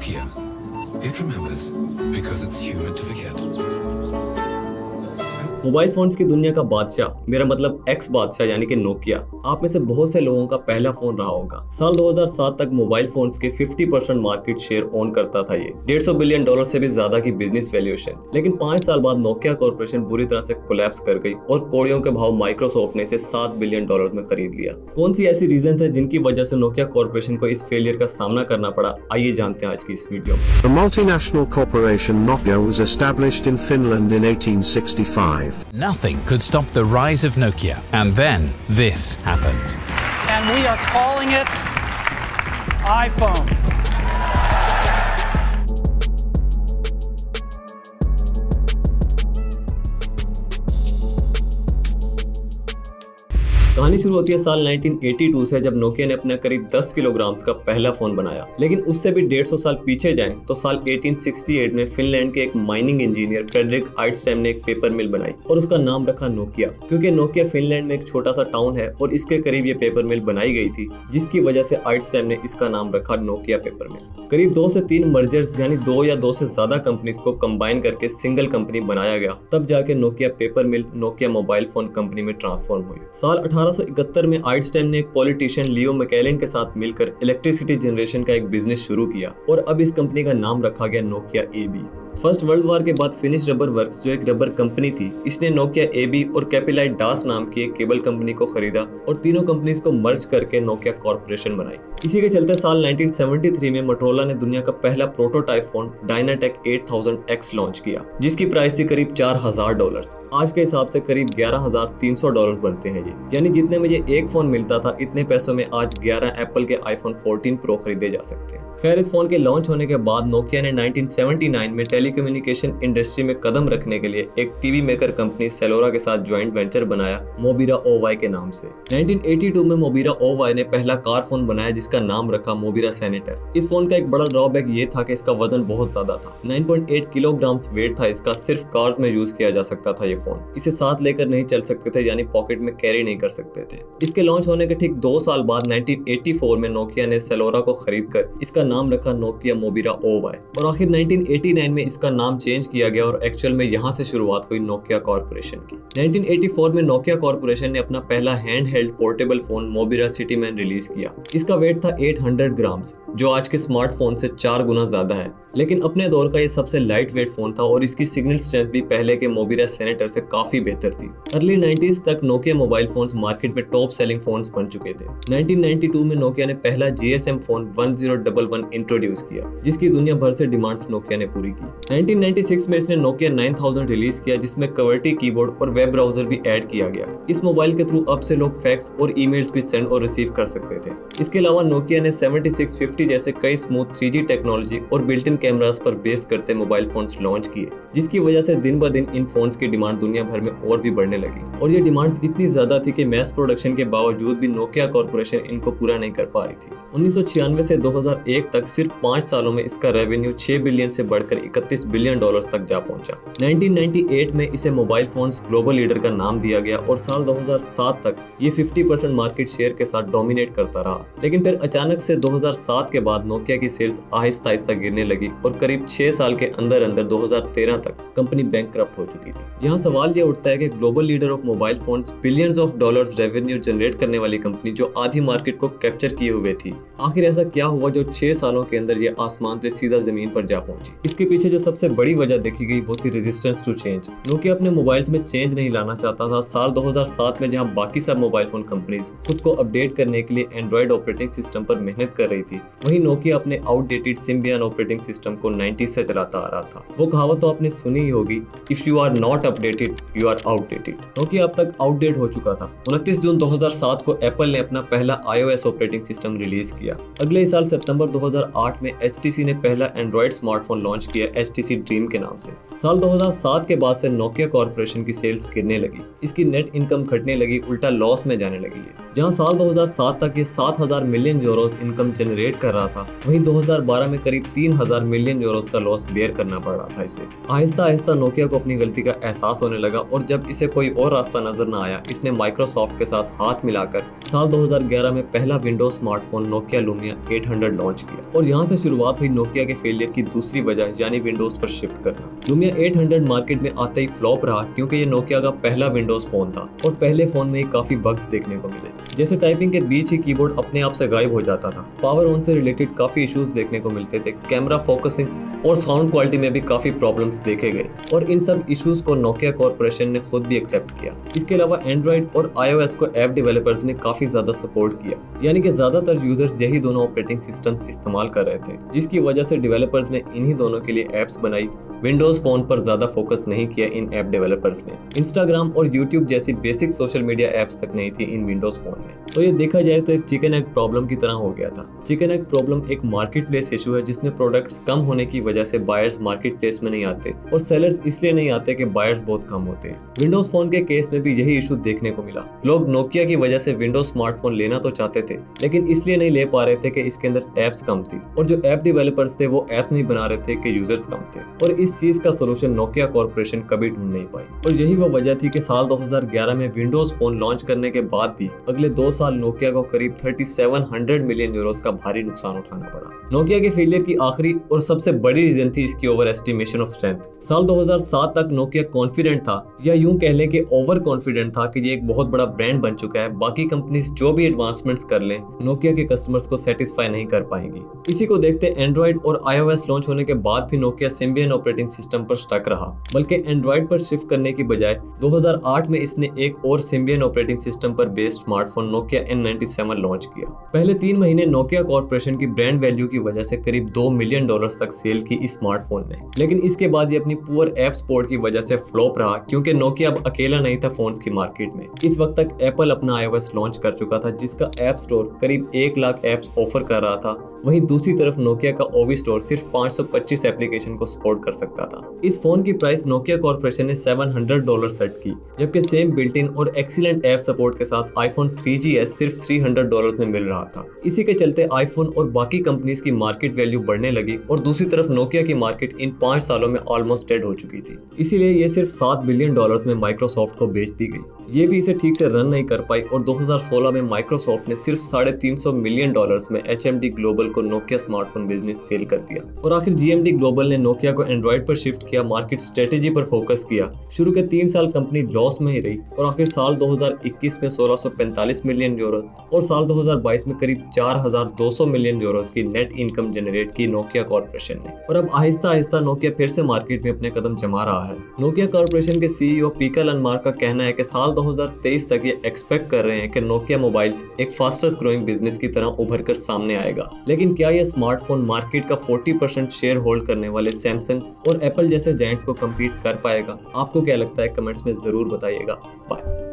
Nokia. It remembers because it's human to forget. Mobile phones की दुनिया का बादशाह, मेरा मतलब एक्स बादशाह यानी कि नोकिया, आप में से बहुत से लोगों का पहला फोन रहा होगा। साल 2007 तक मोबाइल फोन्स के 50% मार्केट शेयर ओन करता था ये, $150 बिलियन से भी ज्यादा की बिजनेस वैल्यूएशन। लेकिन 5 साल बाद नोकिया कॉर्पोरेशन बुरी तरह से कोलैप्स कर गई और कौड़ियों के भाव माइक्रोसॉफ्ट ने इसे $7 बिलियन में खरीद लिया। कौन सी ऐसी रीजन थे जिनकी वजह से नोकिया कॉर्पोरेशन को इस फेलियर का सामना करना पड़ा, आइए जानते हैं आज की इस वीडियो में। The multinational corporation Nokia was established in Finland in 1865. Nothing could stop the rise of Nokia, and then this happened. And we are calling it iPhone. कहानी शुरू होती है साल 1982 से, जब नोकिया ने अपना करीब 10 किलोग्राम का पहला फोन बनाया। लेकिन उससे भी 150 साल पीछे जाएं तो साल 1868 में फिनलैंड के एक माइनिंग इंजीनियर फ्रेडरिक आइटस्टैम ने एक पेपर मिल बनाई और उसका नाम रखा नोकिया, क्योंकि नोकिया फिनलैंड में एक छोटा सा टाउन है और इसके करीब ये पेपर मिल बनाई गई थी, जिसकी वजह से आइटस्टैम ने इसका नाम रखा नोकिया पेपर मिल। करीब 2 से 3 मर्जर्स यानी 2 या 2 से ज्यादा कंपनीज को कंबाइन करके सिंगल कंपनी बनाया गया, तब जाके नोकिया पेपर मिल नोकिया मोबाइल फोन कंपनी में ट्रांसफॉर्म हुई। साल 1871 में आइटस्टैम ने एक पॉलिटिशियन लियो मैकेलन के साथ मिलकर इलेक्ट्रिसिटी जनरेशन का एक बिजनेस शुरू किया और अब इस कंपनी का नाम रखा गया Nokia AB. First world war के बाद फिनिश रबर वर्क्स, जो एक रबर कंपनी थी, इसने नोकिया एबी और कैपिलाइट डास नाम की एक केबल कंपनी को खरीदा और तीनों कंपनीज को मर्ज करके नोकिया कॉर्पोरेशन बनाई। इसी के चलते साल 1973 में मोटोरोला ने दुनिया का पहला prototype phone DynaTAC 8000X launch किया, जिसकी प्राइस थी करीब $4000। आज के हिसाब से करीब $11300 बनते हैं ये, यानी जितने में ये एक फोन मिलता था, इतने पैसों में आज 11 एप्पल के iPhone 14 Pro खरीदे जा सकते हैं। खैर, इस फोन के लॉन्च होने के बाद नोकिया ने 1979 में टेलीकम्युनिकेशन इंडस्ट्री में कदम रखने के लिए एक टीवी मेकर कंपनी सेलोरा के साथ जॉइंट वेंचर बनाया मोबिरा OY के नाम से। 1982 में मोबिरा OY ने पहला कार फोन बनाया जिसका नाम रखा मोबिरा सेनेटर। इस फोन का एक बड़ा ड्रॉबैक ये था कि इसका वजन बहुत ज्यादा था, 9.8 किलोग्राम वेट था इसका। सिर्फ कार्स में यूज किया जा सकता था ये फोन, इसे साथ लेकर नहीं चल सकते थे, यानी पॉकेट में कैरी नहीं कर सकते थे। इसके लॉन्च होने के ठीक 2 साल बाद 1984 में नोकिया ने सेलोरा को खरीद कर इसका नाम रखा नोकिया मोबिरा OY और आखिर 1989 में इसका नाम चेंज किया गया और एक्चुअल में यहाँ से शुरुआत हुई नोकिया कॉर्पोरेशन की। 1984 में नोकिया कॉर्पोरेशन ने अपना पहला hand held portable phone Mobira Cityman release किया। इसका वेट था 800 ग्राम, जो आज के स्मार्टफोन से 4 गुना ज्यादा है, लेकिन अपने दौर का ये सबसे लाइट वेट फोन था और इसकी सिग्नल स्ट्रेंथ भी पहले के मोबिरा सेनेटर से काफी बेहतर थी। अर्ली 90s तक नोकिया मोबाइल फोन्स मार्केट में टॉप सेलिंग फोन्स बन चुके थे। 1992 में नोकिया ने पहला GSM फोन 1011 इंट्रोड्यूस किया, जिसकी दुनिया भर से डिमांड्स नोकिया ने पूरी की। 1996 में इसने नोकिया 9000 रिलीज किया, जिसमें कवर्टी कीबोर्ड और वेब ब्राउजर भी ऐड किया गया। इस मोबाइल के थ्रू अब से लोग फैक्स और ईमेल्स भी सेंड और रिसीव कर सकते थे। इसके अलावा नोकिया ने 7650 जैसे कई स्मूथ 3G टेक्नोलॉजी और बिल्ट इन कैमरास पर बेस करते मोबाइल फोन्स लॉन्च किए, जिसकी वजह से दिन ब दिन इन फोन्स की डिमांड दुनिया भर में और भी बढ़ने लगी और ये डिमांड्स इतनी ज्यादा थी कि मैस प्रोडक्शन के बावजूद भी नोकिया कॉर्पोरेशन इनको पूरा नहीं कर पा रही थी। 1996 से 2001 तक सिर्फ 5 सालों में इसका रेवेन्यू 6 बिलियन से बढ़कर $31 बिलियन तक जा पहुंचा। 1998 में इसे मोबाइल फोन्स ग्लोबल लीडर का नाम दिया गया और साल 2007 तक ये 50% मार्केट शेयर के साथ डोमिनेट करता रहा। लेकिन फिर अचानक से 2007 के बाद नोकिया की सेल्स आहिस्ता आहिस्ता गिरने लगी और करीब 6 साल के अंदर 2013 तक कंपनी बैंकक्रप्ट हो चुकी थी। यहाँ सवाल ये उठता है कि global leader of mobile phones billions of dollars revenue generate करने वाली कंपनी जो आधी मार्केट को कैप्चर किए हुए थी, आखिर ऐसा क्या हुआ जो 6 सालों के अंदर ये आसमान से सीधा जमीन पर जा पहुंची। इसके पीछे जो सबसे बड़ी वजह देखी गई वो थी रेजिस्टेंस टू चेंज। नोकिया अपने मोबाइल्स में चेंज नहीं लाना चाहता था। साल 2007 में जहां बाकी सब मोबाइल फोन कंपनीज खुद को अपडेट करने के लिए एंड्रॉइड ऑपरेटिंग सिस्टम पर मेहनत कर रही थी, वहीं नोकिया अपने आउटडेटेड सिम्बियन ऑपरेटिंग सिस्टम को 90s से चलाता आ रहा था। वो कहावत तो आपने सुनी ही होगी, if you are not updated you are outdated. Nokia अब तक आउटडेट हो चुका था। 29 जून 2007 को एप्पल ने अपना पहला iOS ऑपरेटिंग सिस्टम रिलीज किया। अगले ही साल सितंबर 2008 में HTC ने पहला एंड्रॉइड स्मार्टफोन लॉन्च किया HTC ड्रीम के नाम से। साल 2007 के बाद से नोकिया कॉर्पोरेशन की सेल्स गिरने लगी, इसकी नेट इनकम घटने लगी, उल्टा लॉस में जाने लगी है। जहां साल 2007 तक ये 7000 मिलियन यूरोस इनकम जनरेट कर रहा था, वहीं 2012 में करीब 3000 मिलियन यूरोस का लॉस बेयर करना पड़ रहा था इसे। आहिस्ता आहिस्ता नोकिया को अपनी गलती का एहसास होने लगा और जब इसे कोई और रास्ता नजर न आया, इसने माइक्रोसॉफ्ट के साथ हाथ मिलाकर साल 2011 में पहला Windows smartphone Nokia Lumia 800 launch किया और यहाँ से शुरुआत हुई नोकिया के फेलियर की दूसरी वजह, यानी विंडोज पर शिफ्ट करना। लूमिया 800 मार्केट में आते ही फ्लॉप रहा क्योंकि ये नोकिया का पहला विंडोज फोन था और पहले फोन में ही काफी बग्स देखने को मिले, जैसे टाइपिंग के बीच ही कीबोर्ड अपने आप से गायब हो जाता था, पावर ऑन से रिलेटेड काफी इश्यूज देखने को मिलते थे, कैमरा फोकसिंग और साउंड क्वालिटी में भी काफी प्रॉब्लम्स देखे गए और इन सब इश्यूज को नोकिया कॉर्पोरेशन ने खुद भी एक्सेप्ट किया। इसके अलावा एंड्रॉइड और iOS को ऐप डेवलपर्स ने काफी ज्यादा सपोर्ट किया, यानी कि ज्यादातर यूजर्स यही दोनों ऑपरेटिंग सिस्टम्स इस्तेमाल कर रहे थे, जिसकी वजह से डेवलपर्स ने इन्हीं दोनों के लिए एप्स बनाई। विंडोज फोन पर ज्यादा फोकस नहीं किया इन ऐप डेवलपर्स ने। इंस्टाग्राम और यूट्यूब जैसी बेसिक सोशल मीडिया एप्स तक नहीं थी इन विंडोज फोन में। तो ये देखा जाए तो एक चिकन एग प्रॉब्लम की तरह हो गया था। चिकन एग प्रॉब्लम एक मार्केट प्लेस इशू है जिसमें प्रोडक्ट्स कम होने की वजह से बायर्स मार्केट प्लेस में नहीं आते और सेलर्स इसलिए नहीं आते कि बायर्स बहुत कम होते हैं। विंडोज फोन के केस में भी यही इशू देखने को मिला। लोग नोकिया की वजह से विंडोज स्मार्टफोन लेना तो चाहते थे, लेकिन इसलिए नहीं ले पा रहे थे कि इसके अंदर एप्स कम थी और जो ऐप डेवलपर्स थे वो एप्स नहीं बना रहे थे कि यूजर्स कम थे और इस चीज का सोल्यूशन नोकिया कॉर्पोरेशन कभी ढूंढ नहीं पाई। और यही वो वजह थी कि साल 2011 में विंडोज फोन लॉन्च करने के बाद भी अगले 2 साल नोकिया को करीब 3700 मिलियन यूरोस का भारी नुकसान उठाना पड़ा। नोकिया के फेलियर की आखिरी और सबसे बड़ी रीजन थी इसकी ओवर एस्टिमेशन ऑफ स्ट्रेंथ। साल 2007 तक नोकिया कॉन्फिडेंट था, या यूं कह लें कि ओवर कॉन्फिडेंट था कि ये एक बहुत बड़ा ब्रांड बन चुका है, बाकी कंपनीज जो भी एडवांसमेंट्स कर लें नोकिया के कस्टमर्स को सेटिस्फाई नहीं कर पाएंगी। इसी को देखते एंड्रॉइड और iOS लॉन्च होने के बाद भी नोकिया सिम्बियन ऑपरेटिंग सिस्टम पर स्टक रहा, बल्कि एंड्रॉइड पर शिफ्ट करने की बजाय 2008 में इसने एक और सिम्बियन ऑपरेटिंग सिस्टम पर based smartphone Nokia N97 launch किया। पहले 3 महीने नोकिया कॉर्पोरेशन की ब्रांड वैल्यू की वजह से करीब $2 मिलियन तक सेल की इस स्मार्टफोन ने, लेकिन इसके बाद ये अपनी पुअर ऐप सपोर्ट की वजह से फ्लॉप रहा क्योंकि नोकिया अब अकेला नहीं था फोन्स की मार्केट में। इस वक्त तक एप्पल अपना iOS लॉन्च कर चुका था जिसका ऐप स्टोर करीब 1 लाख ऐप्स ऑफर कर रहा था। वहीं दूसरी तरफ नोकिया का ओवी स्टोर सिर्फ 525 एप्लीकेशन को सपोर्ट कर सकता था। इस फोन की प्राइस नोकिया कॉर्पोरेशन ने $700 सेट की, जबकि सेम बिल्ट इन और एक्सीलेंट ऐप सपोर्ट के साथ आईफोन 3GS सिर्फ $300 में मिल रहा था। इसी के चलते आईफोन और बाकी कंपनीज की मार्केट वैल्यू बढ़ने लगी और दूसरी तरफ नोकिया की मार्केट इन 5 सालों में ऑलमोस्ट डेड हो चुकी थी। इसीलिए ये सिर्फ $7 बिलियन में माइक्रोसॉफ्ट को बेच दी गई। ये भी इसे ठीक से रन नहीं कर पाई और 2016 में माइक्रोसॉफ्ट ने सिर्फ $350 मिलियन में HMD ग्लोबल को नोकिया स्मार्टफोन बिजनेस सेल कर दिया और आखिर GMD ग्लोबल ने नोकिया को एंड्रॉइड पर शिफ्ट किया, मार्केट स्ट्रेटेजी पर फोकस किया। शुरू के 3 साल कंपनी लॉस में ही रही और आखिर साल 2021 में 1645 मिलियन यूरोस और साल 2022 में करीब 4200 मिलियन यूरोस की नेट इनकम जनरेट की नोकिया कॉर्पोरेशन ने। और अब आहिस्ता आहिस्ता नोकिया फिर से मार्केट में अपने कदम जमा रहा है। नोकिया कॉर्पोरेशन के CEO पीका लनमार्क का कहना है कि साल 2023 तक ये एक्सपेक्ट कर रहे हैं कि नोकिया मोबाइल्स एक फास्टेस्ट ग्रोइंग बिजनेस की तरह उभर कर सामने आएगा। लेकिन क्या यह स्मार्टफोन मार्केट का 40% शेयर होल्ड करने वाले सैमसंग और एप्पल जैसे जायंट्स को कम्पीट कर पाएगा? आपको क्या लगता है? कमेंट्स में जरूर बताइएगा। बाय।